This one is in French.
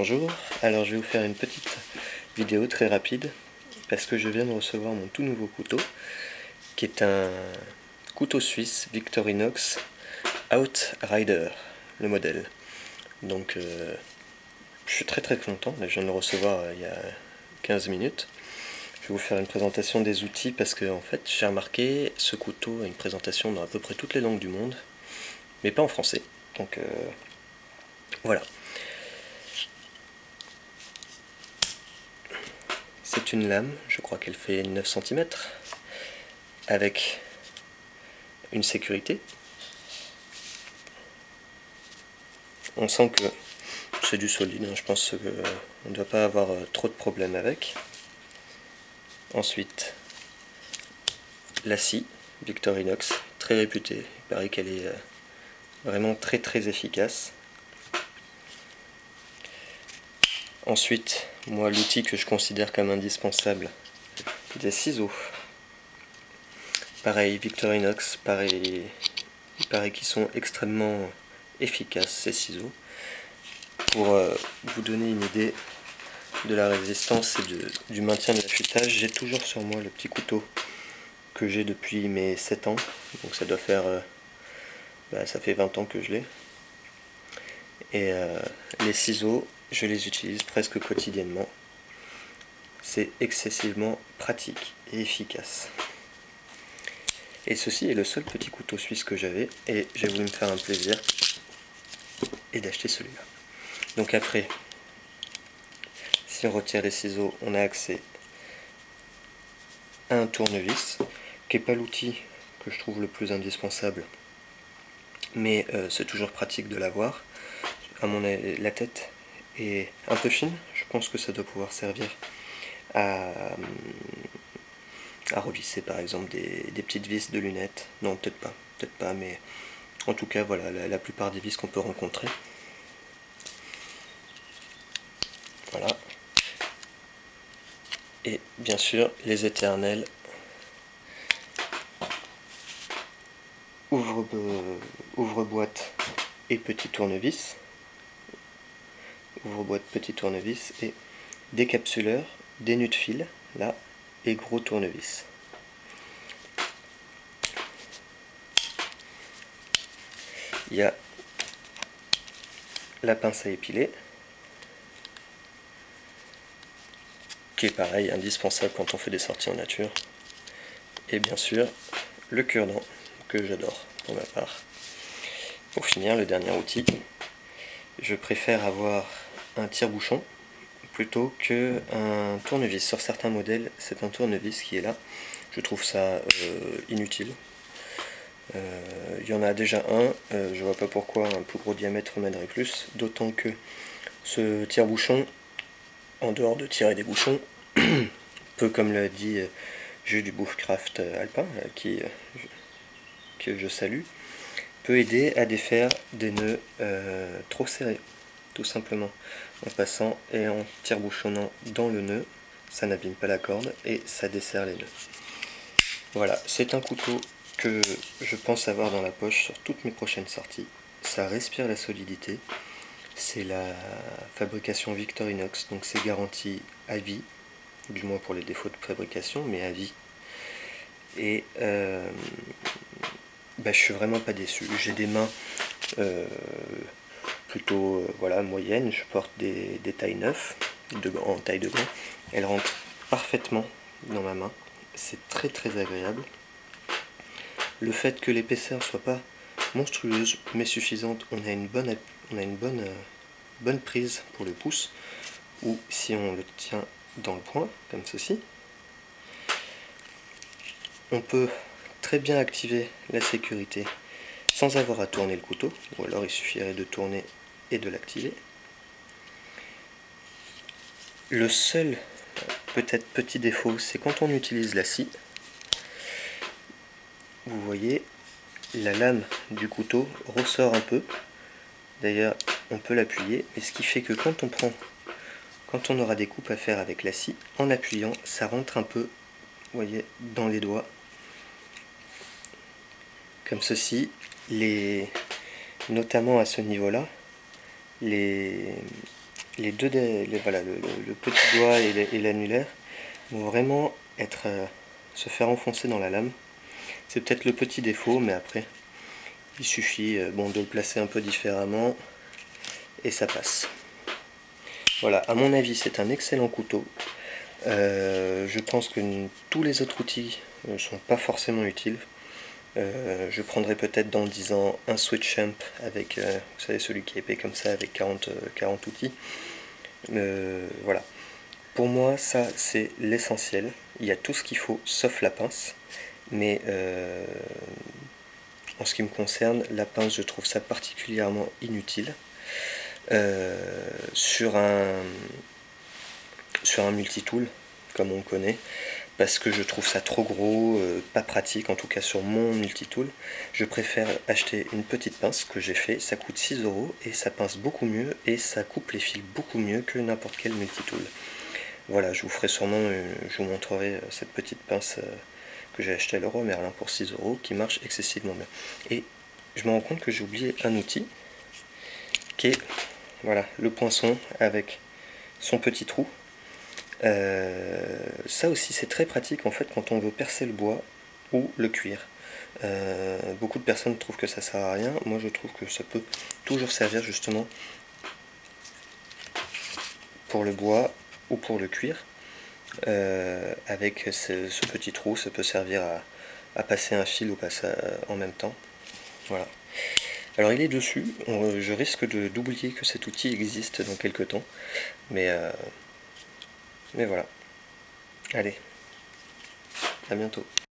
Bonjour, alors je vais vous faire une petite vidéo très rapide parce que je viens de recevoir mon tout nouveau couteau qui est un couteau suisse Victorinox Outrider, le modèle. Donc je suis très content, je viens de le recevoir il y a 15 minutes. Je vais vous faire une présentation des outils parce que en fait j'ai remarqué ce couteau a une présentation dans à peu près toutes les langues du monde, mais pas en français. Donc voilà. C'est une lame, je crois qu'elle fait 9 cm, avec une sécurité. On sent que c'est du solide, je pense qu'on ne doit pas avoir trop de problèmes avec. Ensuite, la scie Victorinox, très réputée, il paraît qu'elle est vraiment très efficace. Ensuite, moi l'outil que je considère comme indispensable, des ciseaux. Pareil, Victorinox, pareil, il paraît qu'ils sont extrêmement efficaces ces ciseaux. Pour vous donner une idée de la résistance et du maintien de l'affûtage, j'ai toujours sur moi le petit couteau que j'ai depuis mes 7 ans, donc ça doit faire, ça fait 20 ans que je l'ai. Et les ciseaux, je les utilise presque quotidiennement. C'est excessivement pratique et efficace. Et ceci est le seul petit couteau suisse que j'avais, et j'ai voulu me faire un plaisir et d'acheter celui-là. Donc après, si on retire les ciseaux, on a accès à un tournevis, qui n'est pas l'outil que je trouve le plus indispensable, mais c'est toujours pratique de l'avoir. À mon avis, la tête est un peu fine, je pense que ça doit pouvoir servir à revisser par exemple des petites vis de lunettes. Non, peut-être pas, mais en tout cas voilà la plupart des vis qu'on peut rencontrer. Voilà. Et bien sûr les éternels ouvre-boîte et petit tournevis. Ouvre-boîte, petit tournevis et décapsuleur, dénus de fil là et gros tournevis. Il y a la pince à épiler qui est pareil indispensable quand on fait des sorties en nature, et bien sûr le cure-dent que j'adore pour ma part. Pour finir, le dernier outil, je préfère avoir un tire-bouchon plutôt qu'un tournevis. Sur certains modèles, c'est un tournevis qui est là. Je trouve ça inutile. Il y en a déjà un, je vois pas pourquoi un plus gros diamètre m'aiderait plus, d'autant que ce tire-bouchon, en dehors de tirer des bouchons, peut, comme l'a dit Jules du Bushcraft Alpin, que je salue, peut aider à défaire des nœuds trop serrés, tout simplement, en passant et en tire-bouchonnant dans le nœud, ça n'abîme pas la corde et ça desserre les nœuds. Voilà, c'est un couteau que je pense avoir dans la poche sur toutes mes prochaines sorties. Ça respire la solidité, c'est la fabrication Victorinox, donc c'est garanti à vie, du moins pour les défauts de fabrication, mais à vie. Et je suis vraiment pas déçu. J'ai des mains plutôt voilà, moyennes, je porte des tailles 9 en taille de gant. Elles rentrent parfaitement dans ma main, c'est très agréable. Le fait que l'épaisseur soit pas monstrueuse mais suffisante, on a une bonne prise pour le pouce, ou si on le tient dans le poing, comme ceci, on peut très bien activer la sécurité sans avoir à tourner le couteau, ou alors il suffirait de tourner et de l'activer. Le seul peut-être petit défaut, c'est quand on utilise la scie. Vous voyez, la lame du couteau ressort un peu. D'ailleurs, on peut l'appuyer, mais ce qui fait que quand on aura des coupes à faire avec la scie, en appuyant, ça rentre un peu, vous voyez, dans les doigts. Comme ceci, notamment à ce niveau-là, les voilà, le petit doigt et l'annulaire vont vraiment se faire enfoncer dans la lame. C'est peut-être le petit défaut, mais après, il suffit bon, de le placer un peu différemment et ça passe. Voilà, à mon avis, c'est un excellent couteau. Je pense que tous les autres outils ne sont pas forcément utiles. Je prendrai peut-être dans 10 ans un switch amp avec, vous savez, celui qui est épais comme ça avec 40 outils. Voilà. Pour moi, ça c'est l'essentiel. Il y a tout ce qu'il faut sauf la pince. Mais en ce qui me concerne, la pince, je trouve ça particulièrement inutile. Sur un multitool, comme on le connaît, parce que je trouve ça trop gros, pas pratique, en tout cas sur mon multitool. Je préfère acheter une petite pince que j'ai fait, ça coûte 6 € et ça pince beaucoup mieux et ça coupe les fils beaucoup mieux que n'importe quel multitool. Voilà, je vous ferai sûrement, je vous montrerai cette petite pince que j'ai acheté à Leroy Merlin pour 6 € qui marche excessivement bien. Et je me rends compte que j'ai oublié un outil qui est, voilà, le poinçon avec son petit trou. Ça aussi c'est très pratique en fait quand on veut percer le bois ou le cuir. Beaucoup de personnes trouvent que ça sert à rien. Moi je trouve que ça peut toujours servir justement pour le bois ou pour le cuir. Avec ce petit trou, ça peut servir à passer un fil ou passer en même temps. Voilà. Alors il est dessus, je risque d'oublier que cet outil existe dans quelques temps, mais voilà. Allez, à bientôt.